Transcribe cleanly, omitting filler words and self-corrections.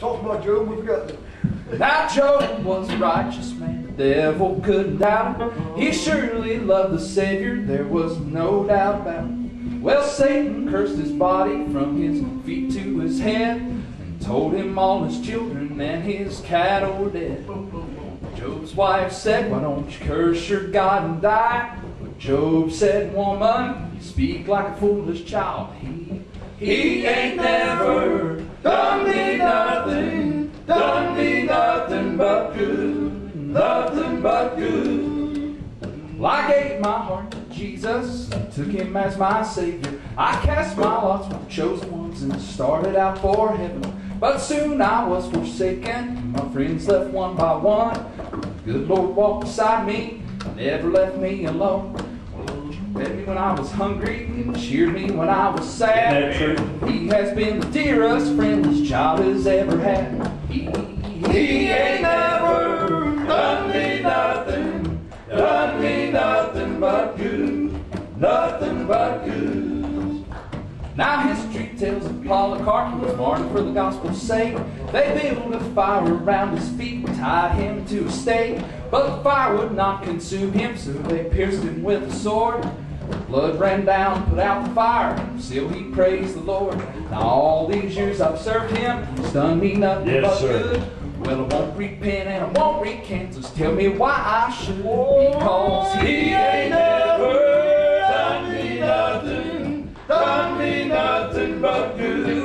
talk about Job, we forgot that. Now Job was a righteous man, the devil couldn't doubt it. He surely loved the Savior, there was no doubt about it. Well, Satan cursed his body from his feet to his head, and told him all his children and his cattle were dead. Job's wife said, why don't you curse your God and die? But Job said, woman, you speak like a foolish child. He ain't never done me nothing but good, nothing but good. Well, I gave my heart to Jesus, took him as my Savior. I cast my lots with the chosen ones and started out for heaven. But soon I was forsaken, my friends left one by one. The good Lord walked beside me, never left me alone. Fed me when I was hungry, cheered me when I was sad. He has been the dearest friend this child has ever had. He ain't never done me nothing but good, nothing but good. Now history tells of Polycarp, who was martyred for the gospel's sake. They built a fire around his feet, tied him to a stake. But the fire would not consume him, so they pierced him with a sword. Blood ran down, put out the fire, still he praised the Lord. Now all these years I've served him, it's done me nothing but good. Well, I won't repent and I won't recant, just tell me why I should. Because he ain't never done me nothing but good.